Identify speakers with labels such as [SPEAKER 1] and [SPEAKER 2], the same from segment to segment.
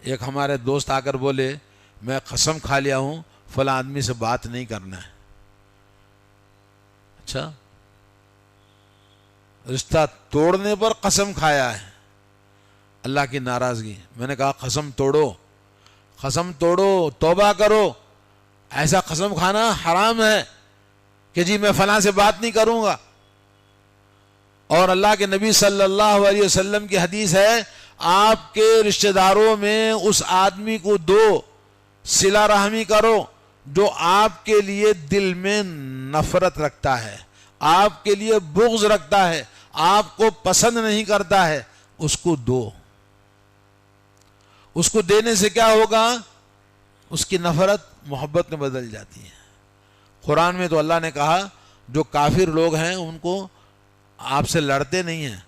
[SPEAKER 1] ایک ہمارے دوست آ کر بولے میں قسم کھا لیا ہوں فلاں آدمی سے بات نہیں کرنا ہے. اچھا، رشتہ توڑنے پر قسم کھایا ہے، اللہ کی ناراضگی. میں نے کہا قسم توڑو، قسم توڑو، توبہ کرو. ایسا قسم کھانا حرام ہے کہ جی میں فلاں سے بات نہیں کروں گا. اور اللہ کے نبی صلی اللہ علیہ وسلم کی حدیث ہے آپ کے رشتہ داروں میں اس آدمی کو دو، صلہ رحمی کرو جو آپ کے لیے دل میں نفرت رکھتا ہے، آپ کے لیے بغض رکھتا ہے، آپ کو پسند نہیں کرتا ہے، اس کو دو. اس کو دینے سے کیا ہوگا؟ اس کی نفرت محبت میں بدل جاتی ہے. قرآن میں تو اللہ نے کہا جو کافر لوگ ہیں ان کو آپ سے لڑتے نہیں ہیں،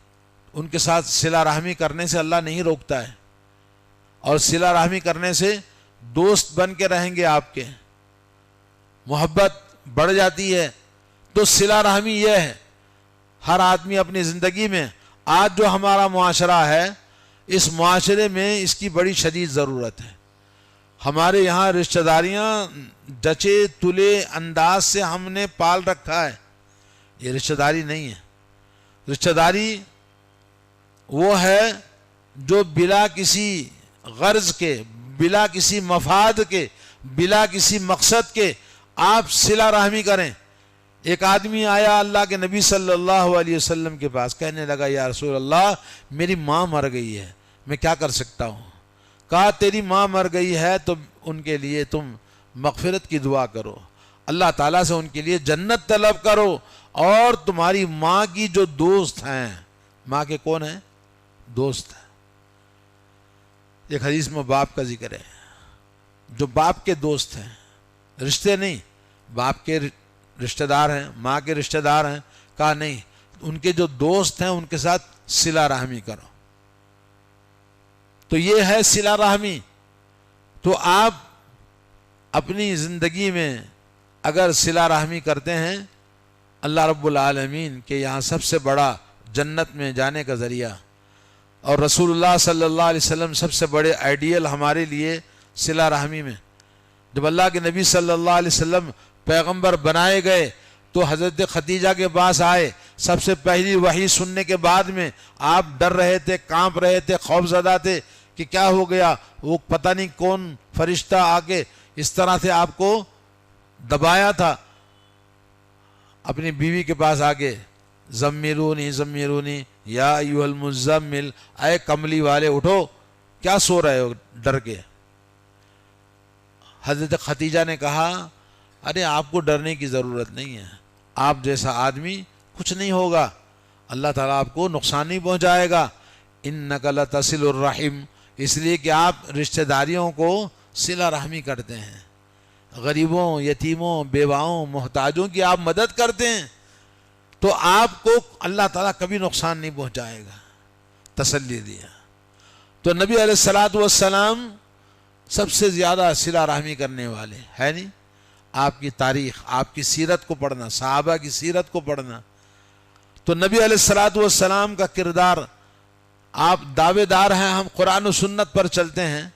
[SPEAKER 1] ان کے ساتھ صلہ رحمی کرنے سے اللہ نہیں روکتا ہے. اور صلہ رحمی کرنے سے دوست بن کے رہیں گے، آپ کے محبت بڑھ جاتی ہے. تو صلہ رحمی یہ ہے ہر آدمی اپنی زندگی میں. آج جو ہمارا معاشرہ ہے اس معاشرے میں اس کی بڑی شدید ضرورت ہے. ہمارے یہاں رشتہ داریاں ڈچے تلے انداز سے ہم نے پال رکھا ہے. یہ رشتہ داری نہیں ہے. رشتہ داری وہ ہے جو بلا کسی غرض کے، بلا کسی مفاد کے، بلا کسی مقصد کے آپ صلہ رحمی کریں. ایک آدمی آیا اللہ کے نبی صلی اللہ علیہ وسلم کے پاس، کہنے لگا یا رسول اللہ میری ماں مر گئی ہے، میں کیا کر سکتا ہوں؟ کہا تیری ماں مر گئی ہے تو ان کے لیے تم مغفرت کی دعا کرو، اللہ تعالیٰ سے ان کے لیے جنت طلب کرو. اور تمہاری ماں کی جو دوست ہیں، ماں کے کون ہیں؟ دوست ہیں. ایک حدیث میں باپ کا ذکر ہے، جو باپ کے دوست ہیں، رشتے نہیں، باپ کے رشتہ دار ہیں، ماں کے رشتہ دار ہیں. کہا نہیں، ان کے جو دوست ہیں ان کے ساتھ صلہ رحمی کرو. تو یہ ہے صلہ رحمی. تو آپ اپنی زندگی میں اگر صلہ رحمی کرتے ہیں، اللہ رب العالمین کے یہاں سب سے بڑا جنت میں جانے کا ذریعہ، اور رسول اللہ صلی اللہ علیہ وسلم سب سے بڑے آئیڈیل ہمارے لیے صلہ رحمی میں. جب اللہ کے نبی صلی اللہ علیہ وسلم پیغمبر بنائے گئے تو حضرت خدیجہ کے پاس آئے. سب سے پہلی وحی سننے کے بعد میں آپ ڈر رہے تھے، کانپ رہے تھے، خوف زدہ تھے کہ کیا ہو گیا، وہ پتہ نہیں کون فرشتہ آ کے اس طرح سے آپ کو دبایا تھا. اپنی بیوی کے پاس آگے زمیرونی زمیرونی یا ایھا المزمل، اے کملی والے اٹھو، کیا سو رہے ہو ڈر کے؟ حضرت خدیجہ نے کہا ارے آپ کو ڈرنے کی ضرورت نہیں ہے، آپ جیسا آدمی کچھ نہیں ہوگا، اللہ تعالیٰ آپ کو نقصان نہیں پہنچائے گا. انک لتصل الرحم، اس لیے کہ آپ رشتہ داریوں کو صلہ رحمی کرتے ہیں، غریبوں، یتیموں، بیواؤں، محتاجوں کی آپ مدد کرتے ہیں، تو آپ کو اللہ تعالیٰ کبھی نقصان نہیں پہنچائے گا. تسلی دیا. تو نبی علیہ الصلوۃ والسلام سب سے زیادہ صلہ رحمی کرنے والے ہے نہیں. آپ کی تاریخ، آپ کی سیرت کو پڑھنا، صحابہ کی سیرت کو پڑھنا، تو نبی علیہ الصلوۃ والسلام کا کردار. آپ دعوے دار ہیں ہم قرآن و سنت پر چلتے ہیں،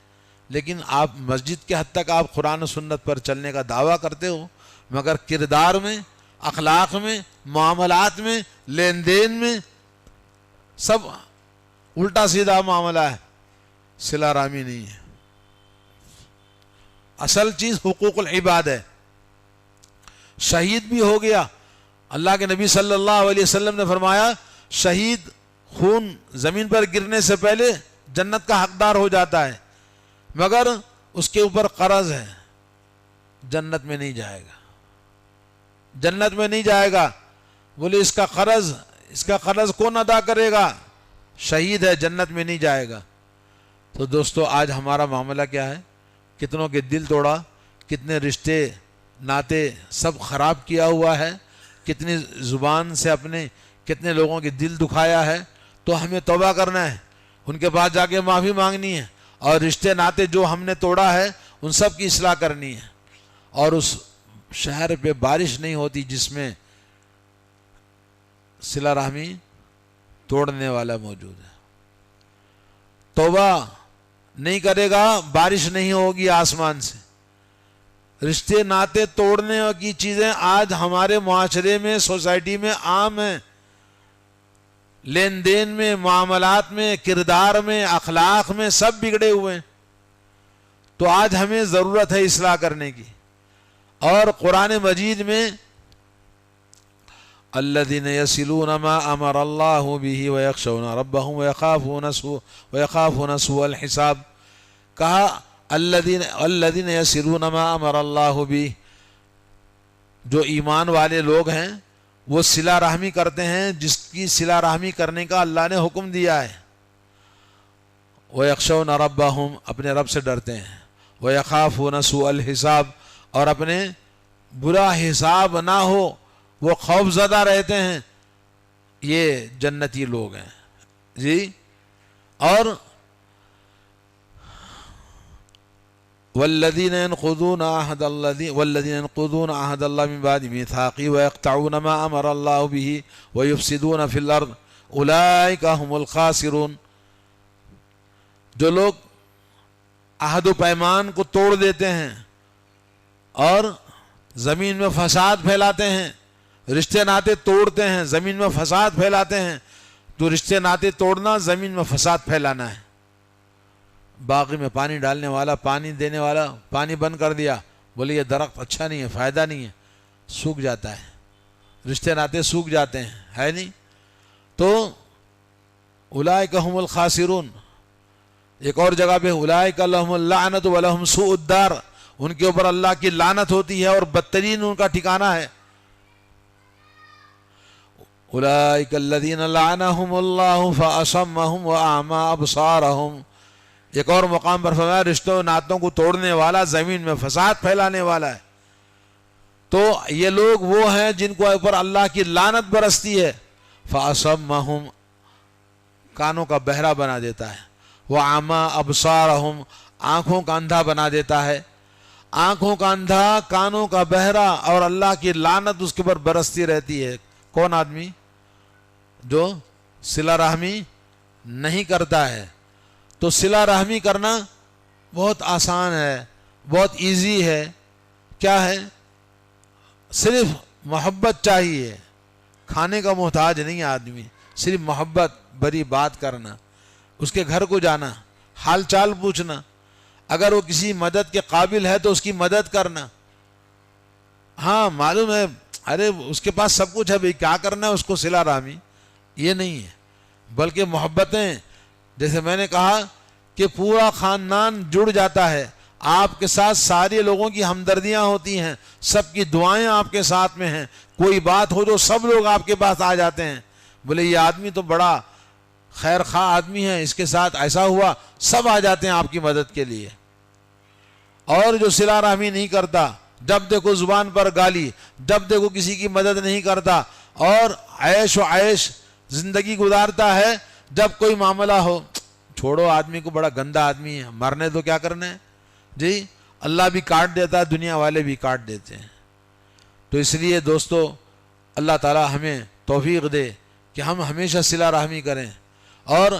[SPEAKER 1] لیکن آپ مسجد کے حد تک آپ قرآن و سنت پر چلنے کا دعویٰ کرتے ہو، مگر کردار میں، اخلاق میں، معاملات میں، لین دین میں سب الٹا سیدھا معاملہ ہے، صلہ رحمی نہیں ہے. اصل چیز حقوق العباد ہے. شہید بھی ہو گیا، اللہ کے نبی صلی اللہ علیہ وسلم نے فرمایا شہید خون زمین پر گرنے سے پہلے جنت کا حقدار ہو جاتا ہے، مگر اس کے اوپر قرض ہے، جنت میں نہیں جائے گا، جنت میں نہیں جائے گا. بولے اس کا قرض کون ادا کرے گا؟ شہید ہے، جنت میں نہیں جائے گا. تو دوستو آج ہمارا معاملہ کیا ہے؟ کتنوں کے دل توڑا، کتنے رشتے ناتے سب خراب کیا ہوا ہے، کتنی زبان سے اپنے کتنے لوگوں کے دل دکھایا ہے. تو ہمیں توبہ کرنا ہے، ان کے پاس جا کے معافی مانگنی ہے، اور رشتے ناتے جو ہم نے توڑا ہے ان سب کی اصلاح کرنی ہے. اور اس شہر پہ بارش نہیں ہوتی جس میں صلہ رحمی توڑنے والا موجود ہے. توبہ نہیں کرے گا بارش نہیں ہوگی آسمان سے۔ رشتے ناطے توڑنے کی چیزیں آج ہمارے معاشرے میں، سوسائٹی میں عام ہیں، لین دین میں، معاملات میں، کردار میں، اخلاق میں، سب بگڑے ہوئے ہیں۔ تو آج ہمیں ضرورت ہے اصلاح کرنے کی۔ اور قرآن مجید میں الذین یصلون ما امر اللہ بہ ویخشون ربہم ویخافون سوء الحساب، کہا الذین یصلون ما امر اللہ بہ، جو ایمان والے لوگ ہیں وہ صلہ رحمی کرتے ہیں جس کی صلہ رحمی کرنے کا اللہ نے حکم دیا ہے۔ وَيَخْشَوْنَ رَبَّهُمْ، اپنے رب سے ڈرتے ہیں۔ وَيَخَافُونَ سُوءَ الْحِسَابِ، اور اپنے برا حساب نہ ہو وہ خوف زدہ رہتے ہیں۔ یہ جنتی لوگ ہیں جی۔ اور والذین ينقضون عہد اللہ من بعد میثاقہ ویقطعون ما امر اللہ بہ ویفسدون فی الارض اولئک هم الخاسرون، جو لوگ عہد و پیمان کو توڑ دیتے ہیں اور زمین میں فساد پھیلاتے ہیں، رشتے ناطے توڑتے ہیں، زمین میں فساد پھیلاتے ہیں، تو رشتے ناطے توڑنا زمین میں فساد پھیلانا ہے۔ باغی میں پانی ڈالنے والا، پانی دینے والا پانی بند کر دیا، بولے یہ درخت اچھا نہیں ہے، فائدہ نہیں ہے، سوکھ جاتا ہے، رشتے ناطے سوکھ جاتے ہیں، ہے نہیں؟ تو اولئک هم الخاسرون۔ ایک اور جگہ پہ اولئک لهم اللعنۃ ولهم سوء الدار، ان کے اوپر اللہ کی لعنت ہوتی ہے اور بدترین ان کا ٹھکانہ ہے۔ اولئک الذین لعنهم اللہ فاصمهم واعمی ابصارهم، ایک اور مقام پر فرمایا رشتوں و ناتوں کو توڑنے والا، زمین میں فساد پھیلانے والا ہے۔ تو یہ لوگ وہ ہیں جن کو اوپر اللہ کی لعنت برستی ہے۔ فَأَصَمَّهُمْ، کانوں کا بہرا بنا دیتا ہے، وَعَمَا أَبْصَارَهُمْ، آنکھوں کا اندھا بنا دیتا ہے۔ آنکھوں کا اندھا، کانوں کا بہرا، اور اللہ کی لعنت اس کے اوپر برستی رہتی ہے۔ کون آدمی؟ جو صلہ رحمی نہیں کرتا ہے۔ تو صلہ رحمی کرنا بہت آسان ہے، بہت ایزی ہے۔ کیا ہے؟ صرف محبت چاہیے، کھانے کا محتاج نہیں آدمی، صرف محبت بری بات کرنا، اس کے گھر کو جانا، حال چال پوچھنا، اگر وہ کسی مدد کے قابل ہے تو اس کی مدد کرنا۔ ہاں معلوم ہے، ارے اس کے پاس سب کچھ ہے بھئی، کیا کرنا ہے اس کو صلہ رحمی، یہ نہیں ہے، بلکہ محبتیں، جیسے میں نے کہا کہ پورا خاندان جڑ جاتا ہے آپ کے ساتھ، سارے لوگوں کی ہمدردیاں ہوتی ہیں، سب کی دعائیں آپ کے ساتھ میں ہیں، کوئی بات ہو جو سب لوگ آپ کے پاس آ جاتے ہیں، بولے یہ آدمی تو بڑا خیر خواہ آدمی ہے، اس کے ساتھ ایسا ہوا، سب آ جاتے ہیں آپ کی مدد کے لیے۔ اور جو صلہ رحمی نہیں کرتا، جب دیکھو زبان پر گالی، جب دیکھو کسی کی مدد نہیں کرتا، اور عیش و عیش زندگی گزارتا ہے، جب کوئی معاملہ ہو چھوڑو، آدمی کو بڑا گندا آدمی ہے، مرنے تو کیا کرنا ہے جی، اللہ بھی کاٹ دیتا ہے، دنیا والے بھی کاٹ دیتے ہیں۔ تو اس لیے دوستو، اللہ تعالی ہمیں توفیق دے کہ ہم ہمیشہ صلہ رحمی کریں۔ اور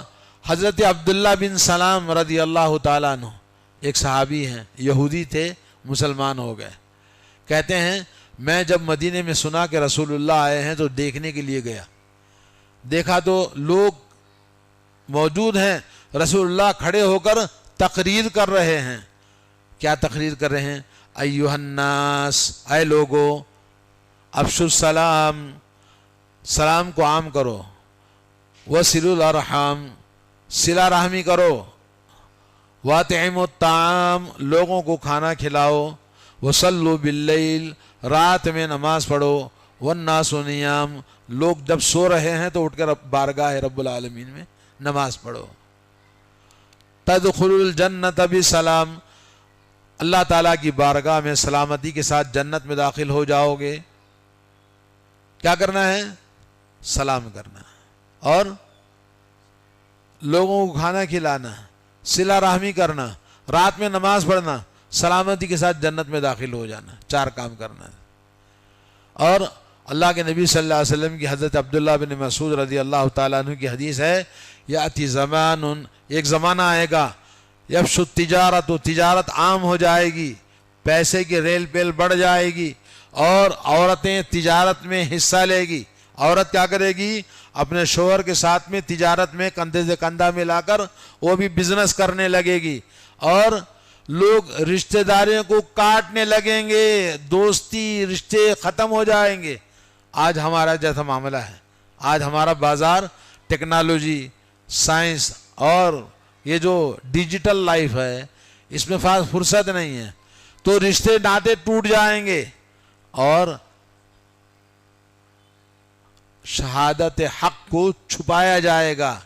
[SPEAKER 1] حضرت عبداللہ بن سلام رضی اللہ تعالیٰ عنہ ایک صحابی ہیں، یہودی تھے، مسلمان ہو گئے۔ کہتے ہیں میں جب مدینے میں سنا کہ رسول اللہ آئے ہیں تو دیکھنے کے لیے گیا، دیکھا تو لوگ موجود ہیں، رسول اللہ کھڑے ہو کر تقریر کر رہے ہیں۔ کیا تقریر کر رہے ہیں؟ ایھا الناس، اے لوگو، افشوا السلام، سلام کو عام کرو، وصلوا الارحام، صلہ رحمی کرو، واطعموا الطعام، لوگوں کو کھانا کھلاؤ، وصلوا باللیل، رات میں نماز پڑھو، والناس نیام، لوگ جب سو رہے ہیں تو اٹھ کر بارگاہ رب العالمین میں نماز پڑھو۔ تدخلوا الجنۃ بسلام، اللہ تعالیٰ کی بارگاہ میں سلامتی کے ساتھ جنت میں داخل ہو جاؤ گے۔ کیا کرنا ہے؟ سلام کرنا، اور لوگوں کو کھانا کھلانا، صلہ رحمی کرنا، رات میں نماز پڑھنا، سلامتی کے ساتھ جنت میں داخل ہو جانا، چار کام کرنا ہے۔ اور اللہ کے نبی صلی اللہ علیہ وسلم کی حضرت عبداللہ بن مسعود رضی اللہ تعالیٰ عنہ کی حدیث ہے، یاتی زمان، ایک زمانہ آئے گا، یفشو التجارت، تجارت عام ہو جائے گی، پیسے کی ریل پیل بڑھ جائے گی، اور عورتیں تجارت میں حصہ لے گی۔ عورت کیا کرے گی؟ اپنے شوہر کے ساتھ میں تجارت میں کندھے سے کندھا ملا کر وہ بھی بزنس کرنے لگے گی، اور لوگ رشتہ داریوں کو کاٹنے لگیں گے، دوستی رشتے ختم ہو جائیں گے۔ آج ہمارا جیسا معاملہ ہے، آج ہمارا بازار ٹیکنالوجی، سائنس اور یہ جو ڈیجیٹل لائف ہے، اس میں فرصت نہیں ہے، تو رشتے ناطے ٹوٹ جائیں گے، اور شہادت حق کو چھپایا جائے گا،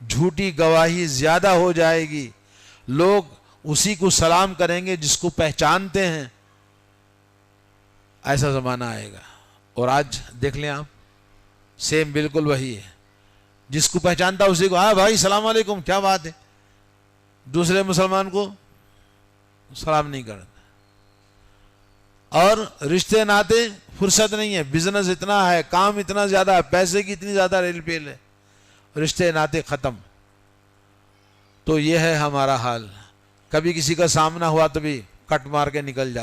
[SPEAKER 1] جھوٹی گواہی زیادہ ہو جائے گی، لوگ اسی کو سلام کریں گے جس کو پہچانتے ہیں۔ ایسا زمانہ آئے گا، اور آج دیکھ لیں آپ، سیم بالکل وہی ہے، جس کو پہچانتا اسی کو، ہاں بھائی السلام علیکم، کیا بات ہے، دوسرے مسلمان کو سلام نہیں کرتا۔ اور رشتے ناطے فرصت نہیں ہے، بزنس اتنا ہے، کام اتنا زیادہ ہے، پیسے کی اتنی زیادہ ریل پیل ہے، رشتے ناطے ختم۔ تو یہ ہے ہمارا حال، کبھی کسی کا سامنا ہوا تو بھی کٹ مار کے نکل جاتا۔